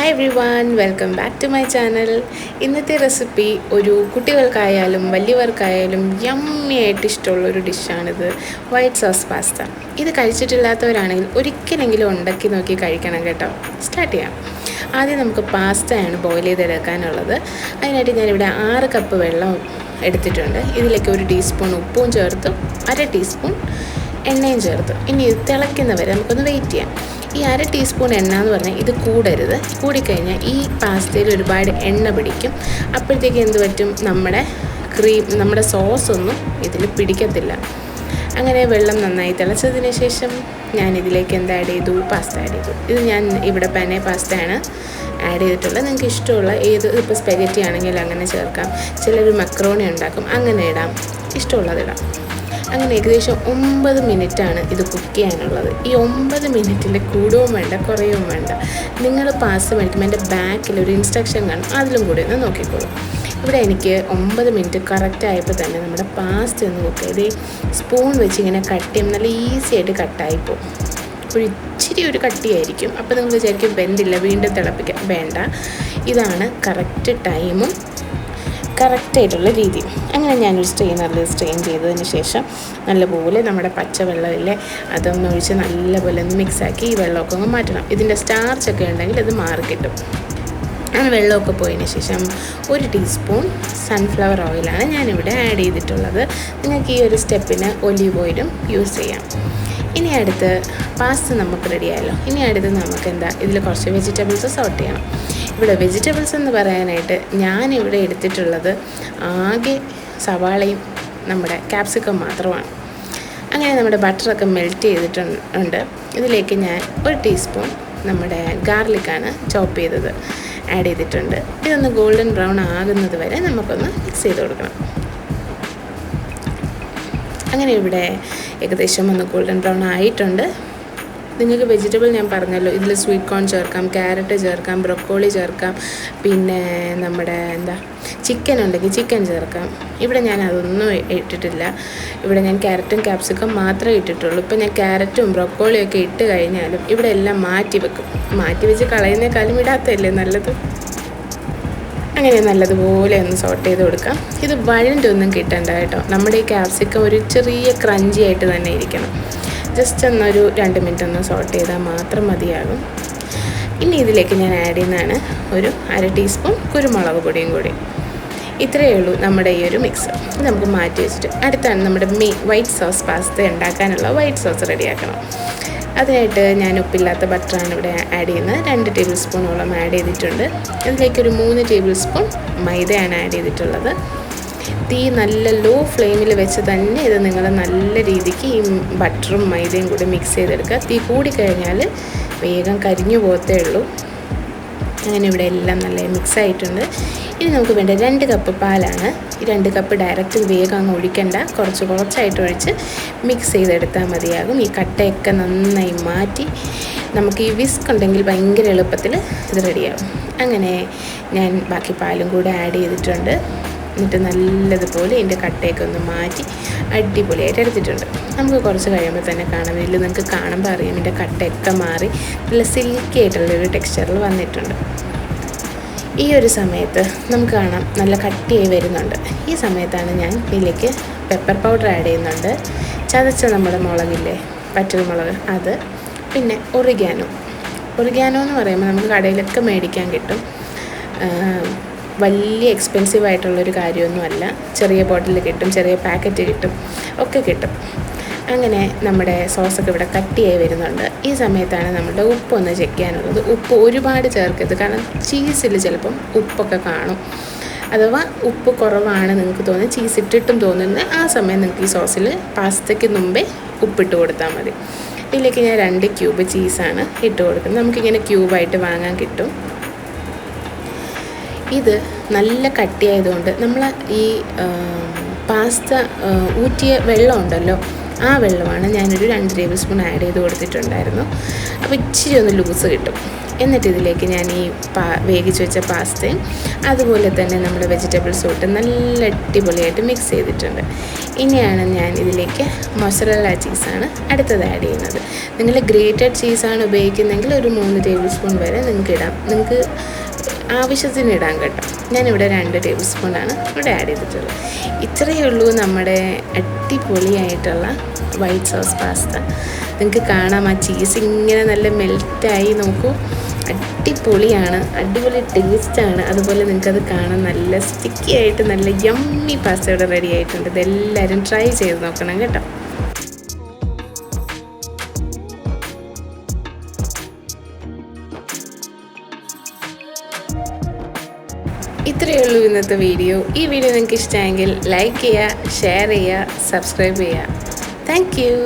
Hi everyone, welcome back to my channel. ഇന്നത്തെ recipe ഒരു കുട്ടികൾക്കായാലും വലിയവർക്കായാലും യമ്മി ആയിട്ട് ഇഷ്ടമുള്ളൊരു ഡിഷാണിത്. White sauce pasta. ഇത് കഴിച്ചിട്ടില്ലാത്തവരാണെങ്കിൽ ഒരിക്കലെങ്കിലും ഉണ്ടാക്കി നോക്കി കഴിക്കണം കേട്ടോ. സ്റ്റാർട്ട് ചെയ്യാം. ആദ്യം നമുക്ക് പാസ്തയാണ് ബോയിൽ ചെയ്തെടുക്കാനുള്ളത്. അതിനായിട്ട് ഞാനിവിടെ 6 കപ്പ് വെള്ളം എടുത്തിട്ടുണ്ട്. ഇതിലേക്ക് 1 ടീസ്പൂൺ ഉപ്പും ചേർത്ത് 1/2 ടീസ്പൂൺ എണ്ണയും ചേർത്ത് ഇനി ഇത് തിളയ്ക്കുന്നവരെ നമുക്കൊന്ന് വെയിറ്റ് ചെയ്യാം. ഈ 1/2 ടീസ്പൂൺ എണ്ണ എന്ന് പറഞ്ഞാൽ ഇത് കൂടരുത്. കൂടിക്കഴിഞ്ഞാൽ ഈ പാസ്തയിൽ ഒരുപാട് എണ്ണ പിടിക്കും. അപ്പോഴത്തേക്ക് എന്ത് പറ്റും, നമ്മുടെ സോസൊന്നും ഇതിൽ പിടിക്കത്തില്ല. അങ്ങനെ വെള്ളം നന്നായി തിളച്ചതിന് ശേഷം ഞാനിതിലേക്ക് ആഡ് ചെയ്തു, പാസ്ത ആഡ് ചെയ്തു. ഇത് ഞാൻ ഇവിടെ പെനെ പാസ്തയാണ് ആഡ് ചെയ്തിട്ടുള്ളത്. നിങ്ങൾക്ക് ഇഷ്ടമുള്ള ഇപ്പോൾ സ്പെഗറ്റി ആണെങ്കിൽ അങ്ങനെ ചേർക്കാം. ചിലർ മക്രോണി ഉണ്ടാക്കും, അങ്ങനെ ഇടാം, ഇഷ്ടമുള്ളത് ഇടാം. അങ്ങനെ ഏകദേശം 9 മിനിറ്റാണ് ഇത് കുക്ക് ചെയ്യാനുള്ളത്. ഈ 9 മിനിറ്റിൽ കൂടുകയും വേണ്ട കുറയുകയും വേണ്ട. നിങ്ങൾ പാസ്ത മേടിക്കുമ്പോൾ എൻ്റെ ബാക്കിൽ ഒരു ഇൻസ്ട്രക്ഷൻ കാണും, അതിലും കൂടി ഒന്ന് നോക്കിക്കോളൂ. ഇവിടെ എനിക്ക് 9 മിനിറ്റ് കറക്റ്റ് ആയപ്പോൾ തന്നെ നമ്മുടെ പാസ്ത ഒന്ന് കുക്ക് ചെയ്ത് സ്പൂൺ വെച്ച് ഇങ്ങനെ കട്ട് ചെയ്യും. നല്ല ഈസി ആയിട്ട് കട്ടായിപ്പോൾ ഇച്ചിരി ഒരു കട്ടിയായിരിക്കും. അപ്പോൾ നിങ്ങൾ വിചാരിക്കും വെന്തില്ല, വീണ്ടും തിളപ്പിക്കാം. വേണ്ട, ഇതാണ് കറക്റ്റ് ടൈമും കറക്റ്റായിട്ടുള്ള രീതി. അങ്ങനെ ഞാനൊരു സ്ട്രെയിനറിൽ സ്ട്രെയിൻ ചെയ്തതിന് ശേഷം നല്ലപോലെ നമ്മുടെ പച്ചവെള്ളമില്ലേ അതൊന്ന് ഒഴിച്ച് നല്ലപോലെ ഒന്ന് മിക്സാക്കി ഈ വെള്ളമൊക്കെ ഒന്ന് മാറ്റണം. ഇതിൻ്റെ സ്റ്റാർച്ചൊക്കെ ഉണ്ടെങ്കിൽ അത് മാറിക്കിട്ടും. അങ്ങനെ വെള്ളമൊക്കെ പോയതിന് ശേഷം 1 ടീസ്പൂൺ സൺഫ്ലവർ ഓയിലാണ് ഞാനിവിടെ ആഡ് ചെയ്തിട്ടുള്ളത്. നിങ്ങൾക്ക് ഈ ഒരു സ്റ്റെപ്പിന് ഒലീവ് ഓയിലും യൂസ് ചെയ്യാം. ഇനി അടുത്ത് പാസ്ത നമുക്ക് റെഡിയായല്ലോ. ഇനി അടുത്ത് നമുക്ക് ഇതിൽ കുറച്ച് വെജിറ്റബിൾസ് സോട്ട് ചെയ്യണം. ഇവിടെ വെജിറ്റബിൾസ് എന്ന് പറയാനായിട്ട് ഞാനിവിടെ എടുത്തിട്ടുള്ളത് ആകെ സവാളയും നമ്മുടെ ക്യാപ്സിക്കം മാത്രമാണ്. അങ്ങനെ നമ്മുടെ ബട്ടറൊക്കെ മെൽറ്റ് ചെയ്തിട്ടുണ്ട്. ഇതിലേക്ക് ഞാൻ 1 ടീസ്പൂൺ നമ്മുടെ ഗാർലിക്കാണ് ചോപ്പ് ചെയ്തത് ആഡ് ചെയ്തിട്ടുണ്ട്. ഇതൊന്ന് ഗോൾഡൻ ബ്രൗൺ ആകുന്നത് വരെ നമുക്കൊന്ന് മിക്സ് ചെയ്ത് കൊടുക്കണം. അങ്ങനെ ഇവിടെ ഏകദേശം ഒന്ന് ഗോൾഡൻ ബ്രൗൺ ആയിട്ടുണ്ട്. നിങ്ങൾക്ക് വെജിറ്റബിൾ ഞാൻ പറഞ്ഞല്ലോ, ഇതിൽ സ്വീറ്റ് കോൺ ചേർക്കാം, ക്യാരറ്റ് ചേർക്കാം, ബ്രൊക്കോളി ചേർക്കാം, പിന്നെ നമ്മുടെ ചിക്കൻ ഉണ്ടെങ്കിൽ ചിക്കൻ ചേർക്കാം. ഇവിടെ ഞാൻ അതൊന്നും ഇട്ടിട്ടില്ല. ഇവിടെ ഞാൻ ക്യാരറ്റും ക്യാപ്സിക്കം മാത്രമേ ഇട്ടിട്ടുള്ളൂ. ഇപ്പം ഞാൻ ക്യാരറ്റും ബ്രൊക്കോളിയും ഒക്കെ ഇട്ട് കഴിഞ്ഞാലും ഇവിടെ എല്ലാം മാറ്റി വെച്ച് കളയുന്നേക്കാളും ഇടാത്തതല്ലേ നല്ലത്. അങ്ങനെ നല്ലതുപോലെ ഒന്ന് സോട്ട് ചെയ്ത് കൊടുക്കാം. ഇത് വഴണ്ടൊന്നും കിട്ടണ്ട കേട്ടോ. നമ്മുടെ ഈ ക്യാപ്സിക്കം ഒരു ചെറിയ ക്രഞ്ചി ആയിട്ട് തന്നെ ഇരിക്കണം. ജസ്റ്റ് ഒന്നൊരു 2 മിനിറ്റ് ഒന്ന് സോട്ട് ചെയ്താൽ മാത്രം മതിയാകും. ഇനി ഇതിലേക്ക് ഞാൻ ആഡ് ചെയ്യുന്നതാണ് 1/2 ടീസ്പൂൺ കുരുമുളക് പൊടിയും കൂടി. ഇത്രയേ ഉള്ളൂ നമ്മുടെ ഈ ഒരു മിക്സ്. നമുക്ക് മാറ്റി വെച്ചിട്ട് അടുത്താണ് നമ്മുടെ വൈറ്റ് സോസ് പാസ്ത ഉണ്ടാക്കാനുള്ള വൈറ്റ് സോസ് റെഡിയാക്കണം. അതിനായിട്ട് ഞാൻ ഉപ്പില്ലാത്ത ബട്ടറാണ് ഇവിടെ ആഡ് ചെയ്യുന്നത്. 2 ടേബിൾ സ്പൂണോളം ആഡ് ചെയ്തിട്ടുണ്ട്. ഇതിലേക്കൊരു 3 ടേബിൾ സ്പൂൺ മൈദയാണ് ആഡ് ചെയ്തിട്ടുള്ളത്. തീ നല്ല ലോ ഫ്ലെയിമിൽ വെച്ച് തന്നെ ഇത് നിങ്ങൾ നല്ല രീതിക്ക് ഈ ബട്ടറും മൈദയും കൂടി മിക്സ് ചെയ്തെടുക്കുക. തീ കൂടിക്കഴിഞ്ഞാൽ വേഗം കരിഞ്ഞു പോകത്തേ ഉള്ളൂ. അങ്ങനെ ഇവിടെ എല്ലാം നല്ല മിക്സ് ആയിട്ടുണ്ട്. ഇനി നമുക്ക് വേണ്ട 2 കപ്പ് പാലാണ്. ഈ 2 കപ്പ് ഡയറക്റ്റ് വേഗം അങ്ങ് ഒഴിക്കണ്ട, കുറച്ചായിട്ട് ഒഴിച്ച് മിക്സ് ചെയ്തെടുത്താൽ മതിയാകും. ഈ കട്ടയൊക്കെ നന്നായി മാറ്റി നമുക്ക് ഈ വിസ്ക് ഉണ്ടെങ്കിൽ ഭയങ്കര എളുപ്പത്തിൽ ഇത് റെഡിയാകും. അങ്ങനെ ഞാൻ ബാക്കി പാലും കൂടെ ആഡ് ചെയ്തിട്ടുണ്ട്. എന്നിട്ട് നല്ലതുപോലെ ഇതിൻ്റെ കട്ടയൊക്കെ ഒന്ന് മാറ്റി അടിപൊളിയായിട്ട് എടുത്തിട്ടുണ്ട്. നമുക്ക് കുറച്ച് കഴിയുമ്പോൾ തന്നെ കാണാം, ഇതിൽ നിങ്ങൾക്ക് കാണുമ്പോൾ അറിയാം ഇതിൻ്റെ കട്ടയൊക്കെ മാറി നല്ല സിൽക്കി ആയിട്ടുള്ളൊരു ടെക്സ്ചറിൽ വന്നിട്ടുണ്ട്. ഈ ഒരു സമയത്ത് നമുക്ക് കാണാം നല്ല കട്ടിയായി വരുന്നുണ്ട്. ഈ സമയത്താണ് ഞാൻ ഇതിലേക്ക് പെപ്പർ പൗഡർ ആഡ് ചെയ്യുന്നുണ്ട്. ചതച്ച നമ്മുടെ മുളകില്ലേ, വറ്റൽമുളക്, അത്, പിന്നെ ഒറിഗാനോ എന്ന് പറയുമ്പോൾ നമുക്ക് കടയിലൊക്കെ മേടിക്കാൻ കിട്ടും. വലിയ എക്സ്പെൻസീവ് ആയിട്ടുള്ളൊരു കാര്യമൊന്നുമല്ല. ചെറിയ ബോട്ടിൽ കിട്ടും, ചെറിയ പാക്കറ്റ് കിട്ടും. അങ്ങനെ നമ്മുടെ സോസൊക്കെ ഇവിടെ കട്ടിയായി വരുന്നുണ്ട്. ഈ സമയത്താണ് നമ്മുടെ ഉപ്പൊന്ന് ചെക്ക് ചെയ്യാനുള്ളത്. ഉപ്പ് ഒരുപാട് ചേർക്കരുത്, കാരണം ചീസിൽ ചിലപ്പം ഉപ്പൊക്കെ കാണും. അഥവാ ഉപ്പ് കുറവാണ് നിങ്ങൾക്ക് തോന്നുന്നത്, ചീസ് ഇട്ടിട്ടും തോന്നുന്നത്, ആ സമയം നിങ്ങൾക്ക് ഈ സോസിൽ പാസ്തയ്ക്ക് മുമ്പേ ഉപ്പിട്ട് കൊടുത്താൽ മതി. ഇതിലേക്ക് ഞാൻ 2 ക്യൂബ് ചീസാണ് ഇട്ട് കൊടുക്കുന്നത്. നമുക്കിങ്ങനെ ക്യൂബായിട്ട് വാങ്ങാൻ കിട്ടും. ഇത് നല്ല കട്ടിയായതുകൊണ്ട് നമ്മൾ ഈ പാസ്ത ഊറ്റിയ വെള്ളം ഉണ്ടല്ലോ, ആ വെള്ളമാണ് ഞാനൊരു 2 ടേബിൾ സ്പൂൺ ആഡ് ചെയ്ത് കൊടുത്തിട്ടുണ്ടായിരുന്നു. അപ്പോൾ ഇച്ചിരി ഒന്ന് ലൂസ് കിട്ടും. എന്നിട്ട് ഇതിലേക്ക് ഞാൻ ഈ വേവിച്ച് വെച്ച പാസ്തയും അതുപോലെ തന്നെ നമ്മുടെ വെജിറ്റബിൾസും ഇട്ട് നല്ല അടിപൊളിയായിട്ട് മിക്സ് ചെയ്തിട്ടുണ്ട്. ഇനിയാണ് ഞാൻ ഇതിലേക്ക് മൊസറല്ല ചീസാണ് അടുത്തത് ആഡ് ചെയ്യുന്നത്. നിങ്ങൾ ഗ്രേറ്റഡ് ചീസാണ് ഉപയോഗിക്കുന്നതെങ്കിൽ ഒരു 3 ടേബിൾ സ്പൂൺ വരെ നിങ്ങൾക്ക് ഇടാം. നിങ്ങൾക്ക് ആവശ്യത്തിന് ഇടാൻ കേട്ടോ. ഞാനിവിടെ 2 ടേബിൾ സ്പൂണാണ് ഇവിടെ ആഡ് ചെയ്തിട്ടുള്ളത്. ഇത്രയേ ഉള്ളൂ നമ്മുടെ അടിപൊളിയായിട്ടുള്ള വൈറ്റ് സോസ് പാസ്ത. നിങ്ങൾക്ക് കാണാം ആ ചീസ് ഇങ്ങനെ നല്ല മെൽറ്റായി. നോക്കൂ, അടിപൊളിയാണ്, അടിപൊളി ടേസ്റ്റാണ്. അതുപോലെ നിങ്ങൾക്കത് കാണാൻ നല്ല സ്റ്റിക്കി ആയിട്ട് നല്ല യമ്മി പാസ്ത ഇവിടെ റെഡി ആയിട്ടുണ്ട്. ഇതെല്ലാവരും ട്രൈ ചെയ്ത് നോക്കണം കേട്ടോ. ഇത്രയേ ഉള്ളൂ ഇന്നത്തെ വീഡിയോ. ഈ വീഡിയോ നിങ്ങൾക്ക് ഇഷ്ടമായെങ്കിൽ ലൈക്ക് ചെയ്യുക, ഷെയർ ചെയ്യുക, സബ്സ്ക്രൈബ് ചെയ്യുക. Thank you.